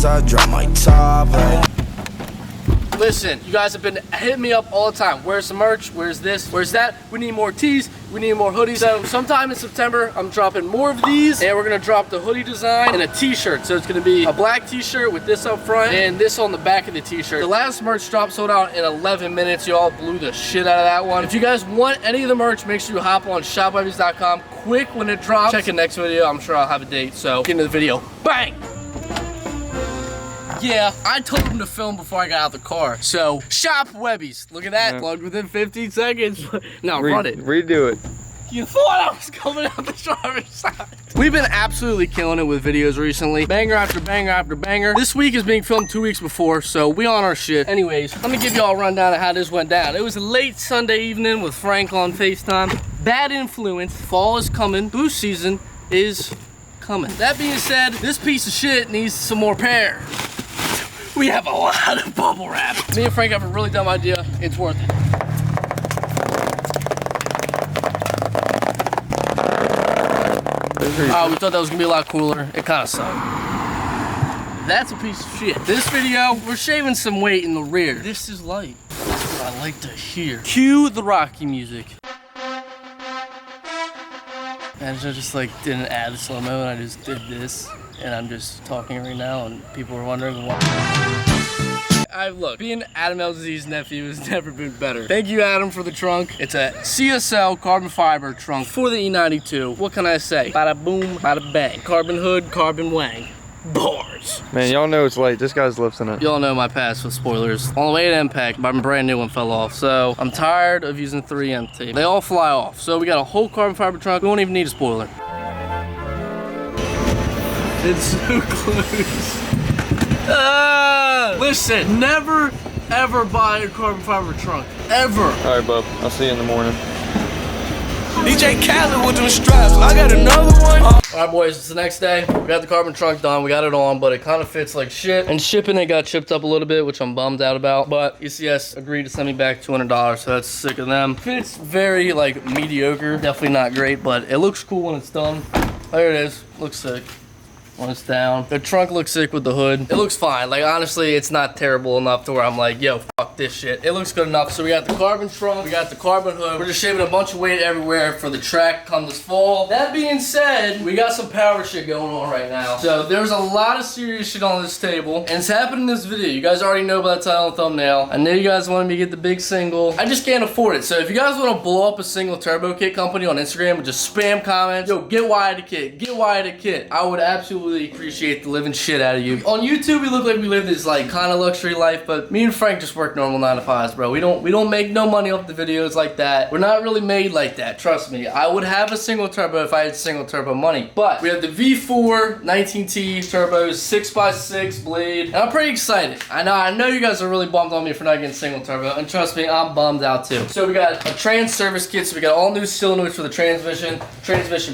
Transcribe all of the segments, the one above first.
as I drop my top. Listen, you guys have been hitting me up all the time. Where's the merch? Where's this? Where's that? We need more tees. We need more hoodies. So sometime in September, I'm dropping more of these, and we're gonna drop the hoodie design and a t-shirt. So it's gonna be a black t-shirt with this up front and this on the back of the t-shirt. The last merch drop sold out in 11 minutes. Y'all blew the shit out of that one. If you guys want any of the merch, make sure you hop on shopwebbies.com quick when it drops. Check the next video. I'm sure I'll have a date. So get into the video. Bang! Yeah, I told him to film before I got out of the car. So, shop Webbies. Look at that, plugged within 15 seconds. Now run it. Redo it. You thought I was coming out the driver's side. We've been absolutely killing it with videos recently. Banger after banger after banger. This week is being filmed 2 weeks before, so we on our shit. Anyways, let me give y'all a rundown of how this went down. It was a late Sunday evening with Frank on FaceTime. Bad influence, fall is coming, boost season is coming. That being said, this piece of shit needs some more pear. We have a lot of bubble wrap. Me and Frank have a really dumb idea. It's worth it. Oh, we thought that was gonna be a lot cooler. It kind of sucked. That's a piece of shit. This video, we're shaving some weight in the rear. This is light. That's what I like to hear. Cue the Rocky music. And I just like didn't add slow-mo, and I just did this. And I'm just talking right now, and people are wondering why. Look, being Adam LZ's nephew has never been better. Thank you, Adam, for the trunk. It's a CSL carbon fiber trunk for the E92. What can I say? Bada boom, bada bang. Carbon hood, carbon wang. Bars. Man, y'all know it's late. This guy's lifting it. Y'all know my past with spoilers. On the way to impact, my brand new one fell off. So I'm tired of using 3M tape. They all fly off. So we got a whole carbon fiber trunk. We won't even need a spoiler. It's so close. Listen, never ever buy a carbon fiber trunk. Ever. All right, bub. I'll see you in the morning. DJ Khaled with them straps. I got another one. All right, boys, it's the next day. We got the carbon trunk done. We got it on, but it kind of fits like shit. And shipping it got chipped up a little bit, which I'm bummed out about. But ECS agreed to send me back $200, so that's sick of them. Fits very, like, mediocre. Definitely not great, but it looks cool when it's done. There it is. Looks sick. When it's down. The trunk looks sick with the hood. It looks fine. Like, honestly, it's not terrible enough to where I'm like, yo, fuck this shit. It looks good enough. So we got the carbon trunk, we got the carbon hood. We're just shaving a bunch of weight everywhere for the track come this fall. That being said, we got some power shit going on right now. So there's a lot of serious shit on this table, and it's happening in this video. You guys already know by the title and thumbnail. I know you guys wanted me to get the big single. I just can't afford it. So if you guys want to blow up a single turbo kit company on Instagram and just spam comments, yo, get Wyatt a kit, get Wyatt a kit, I would absolutely appreciate the living shit out of you. On YouTube, we look like we live this like kind of luxury life, but me and Frank just work normal 9 to 5s, bro. We don't make no money off the videos like that. We're not really made like that. Trust me. I would have a single turbo if I had single turbo money. But we have the V4 19T turbos, 6x6 blade, and I'm pretty excited. I know you guys are really bummed on me for not getting single turbo, and trust me, I'm bummed out too. So we got a trans service kit. So we got all new solenoids for the transmission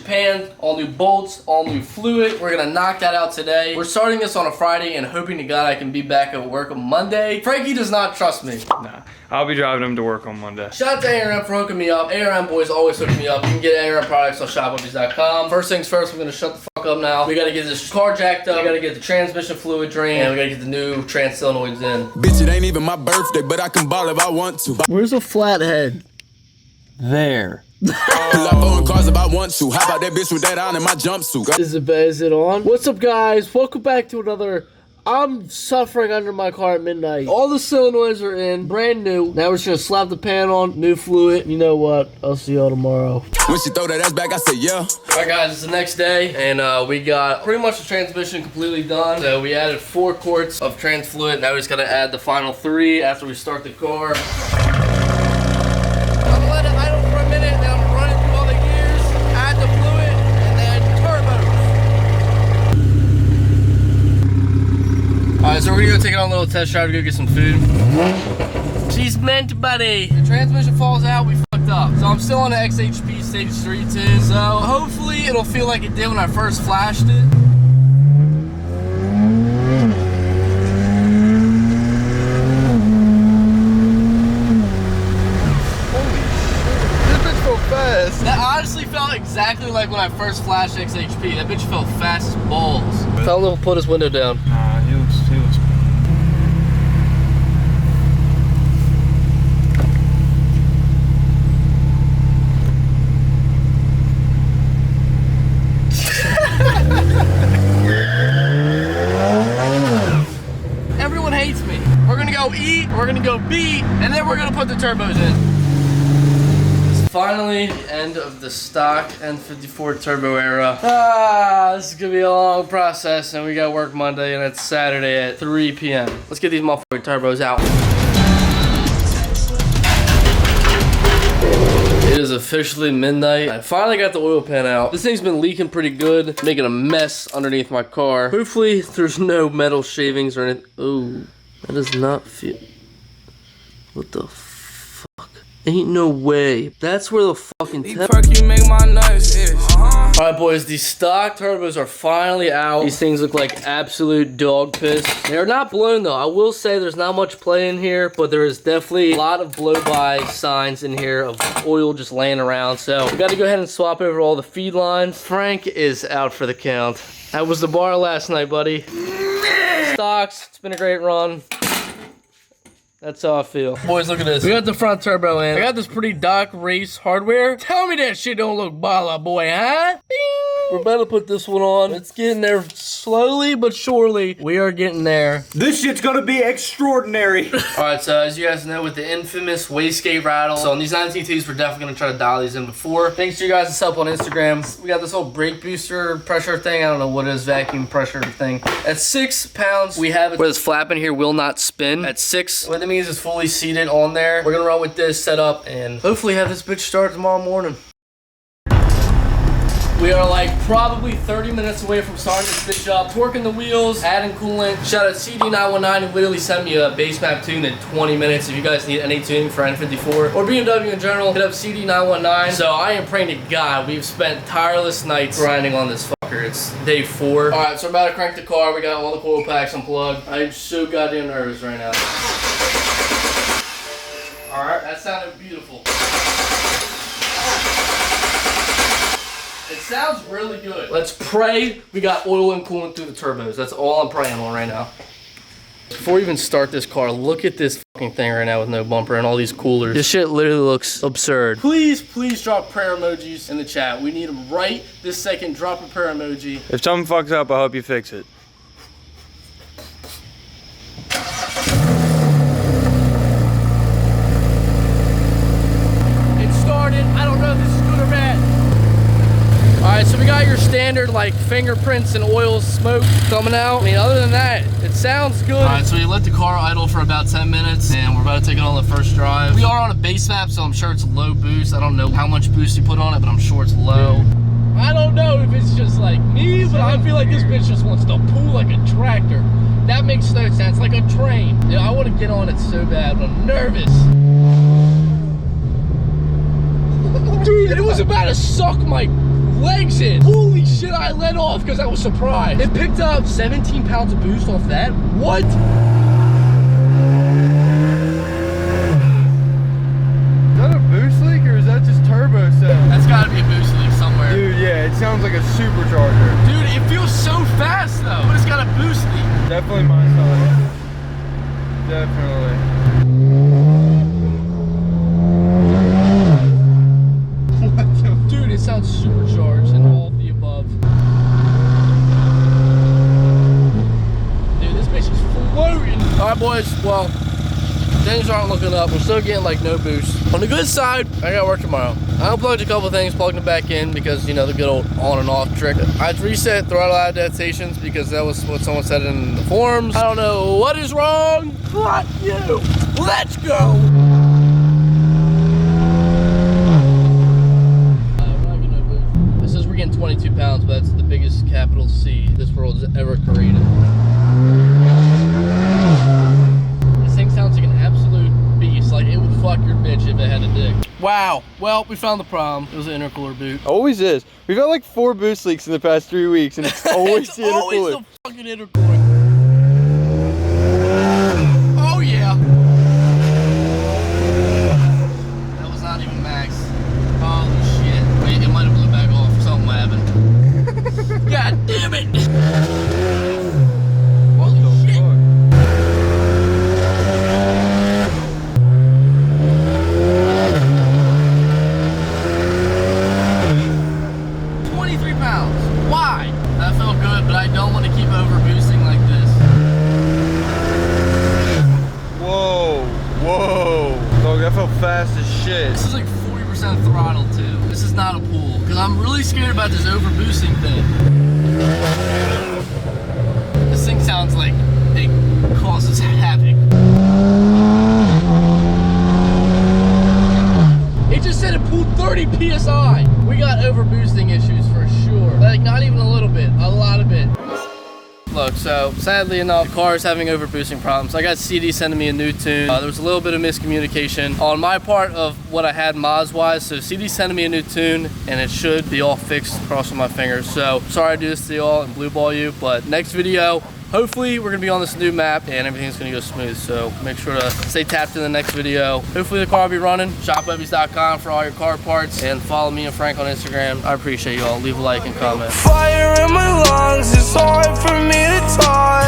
pan, all new bolts, all new fluid. We're gonna knock that out today. We're starting this on a Friday and hoping to God I can be back at work on Monday. Frankie does not trust me. Nah, I'll be driving him to work on Monday. Shout out to ARM for hooking me up. ARM boys always hook me up. You can get ARM products on shopwebbies.com. First things first, we're gonna shut the fuck up now. We gotta get this car jacked up. We gotta get the transmission fluid drained. And we gotta get the new trans solenoids in. Bitch, it ain't even my birthday, but I can ball if I want to. Where's a flathead? There. I phone cars if I want to. How about that bitch with that on in my jumpsuit? Is it on? What's up, guys? Welcome back to another. I'm suffering under my car at midnight. All the solenoids are in, brand new. Now we're just gonna slap the pan on, new fluid. You know what? I'll see y'all tomorrow. When she throw that ass back, I say yeah. Alright guys, it's the next day, and we got pretty much the transmission completely done. So we added 4 quarts of trans fluid. Now we just gotta add the final 3 after we start the car. I'm gonna let it idle for a minute, and then I'm gonna run it through all the gears, add the fluid, and then turbos. Alright, so we're gonna go take it on a little test drive to go get some food. She's meant, buddy. The transmission falls out, we fucked up. So I'm still on the XHP stage 3 too. So hopefully it'll feel like it did when I first flashed it. That honestly felt exactly like when I first flashed XHP. That bitch felt fast as balls. Tell him to put his window down. He looks we're gonna go B, and then we're gonna put the turbos in. Finally, the end of the stock N54 turbo era. This is gonna be a long process, and we got work Monday, and it's Saturday at 3 p.m. Let's get these motherfucking turbos out. It is officially midnight. I finally got the oil pan out. This thing's been leaking pretty good, making a mess underneath my car. Hopefully, there's no metal shavings or anything. Oh, that does not feel. What the fuck? Ain't no way. That's where the fucking you make my nuts itch. Alright boys, these stock turbos are finally out. These things look like absolute dog piss. They're not blown though. I will say there's not much play in here, but there is definitely a lot of blow-by signs in here of oil just laying around. So we got to go ahead and swap over all the feed lines. Frank is out for the count. That was the bar last night, buddy. Stocks, it's been a great run. That's how I feel. Boys, look at this. We got the front turbo in. I got this pretty Doc Race hardware. Tell me that shit don't look bala, boy, huh? Bing! We're about to put this one on. It's getting there slowly but surely. We are getting there. This shit's gonna be extraordinary. Alright, so as you guys know, with the infamous wastegate rattle, so on these 19Ts, we're definitely gonna try to dial these in before. Thanks to you guys' help on Instagram. We got this whole brake booster pressure thing. I don't know what it is, vacuum pressure thing. At 6 pounds, we have it where this flap in here will not spin. At 6, what that means is fully seated on there. We're gonna run with this setup and hopefully have this bitch start tomorrow morning. We are like probably 30 minutes away from starting this bitch up, torquing the wheels, adding coolant. Shout out CD919 who literally sent me a base map tune in 20 minutes. If you guys need any tuning for N54 or BMW in general, hit up CD919. So I am praying to God we've spent tireless nights grinding on this fucker. It's day 4. All right, so we're about to crank the car. We got all the coil packs unplugged. I'm so goddamn nervous right now. All right, that sounded beautiful. It sounds really good. Let's pray we got oil and coolant through the turbos. That's all I'm praying on right now. Before we even start this car, look at this fucking thing right now with no bumper and all these coolers. This shit literally looks absurd. Please, please drop prayer emojis in the chat. We need them right this second. Drop a prayer emoji. If something fucks up, I hope you fix it. It started. I don't know if this is good or bad. Alright, so we got your standard like fingerprints and oil smoke coming out. I mean, other than that, it sounds good. Alright, so we let the car idle for about 10 minutes and we're about to take it on the first drive. We are on a base map, so I'm sure it's low boost. I don't know how much boost you put on it, but I'm sure it's low. I don't know if it's just like me, but I feel like this bitch just wants to pull like a tractor. That makes no sense, like a train. Yeah, I want to get on it so bad, but I'm nervous. Dude, it was about to suck my legs in. Holy shit, I let off because I was surprised. It picked up 17 pounds of boost off that. What? Is that a boost leak or is that just turbo sound? That's gotta be a boost leak somewhere. Dude, yeah, it sounds like a supercharger. Dude, it feels so fast though, but it's got a boost leak. Definitely my side. Definitely. Dude, it sounds supercharged and all of the above. Dude, this bitch is floating. Alright boys, well, things aren't looking up. We're still getting like no boost. On the good side, I got work tomorrow. I unplugged a couple things, plugged them back in because, you know, the good old on and off trick. I reset throttle adaptations because that was what someone said in the forums. I don't know what is wrong. Fuck you. Let's go. We're getting 22 pounds, but that's the biggest capital C this world has ever created. This thing sounds like an absolute beast. Like it would fuck your bitch if it had a dick. Wow. Well, we found the problem. It was an intercooler boot. Always is. We've had like 4 boost leaks in the past 3 weeks, and it's always the intercooler. Always the fucking intercooler. Oh yeah. That was not even max. Holy shit. Wait, it might have blew back off. Something happened. God damn it. Holy shit. 23 pounds. Why? That felt good, but I don't want to keep over boosting like this. Whoa. go fast as shit. This is like 40% throttle too. This is not a pool. Because I'm really scared about this overboosting thing. This thing sounds like it causes havoc. It just said it pulled 30 PSI. We got overboosting issues for sure. Like not even a little bit, a lot of it. Look, so sadly enough, the car is having overboosting problems. I got CD sending me a new tune. There was a little bit of miscommunication on my part of what I had mods wise. So CD sending me a new tune and it should be all fixed, crossing my fingers. So sorry I do this to y'all and blue ball you, but next video, hopefully we're gonna be on this new map and everything's gonna go smooth. So make sure to stay tapped in the next video. Hopefully the car will be running. ShopWebbies.com for all your car parts and follow me and Frank on Instagram. I appreciate y'all. Leave a like and comment. Fire in my lungs, it's hard for me to talk.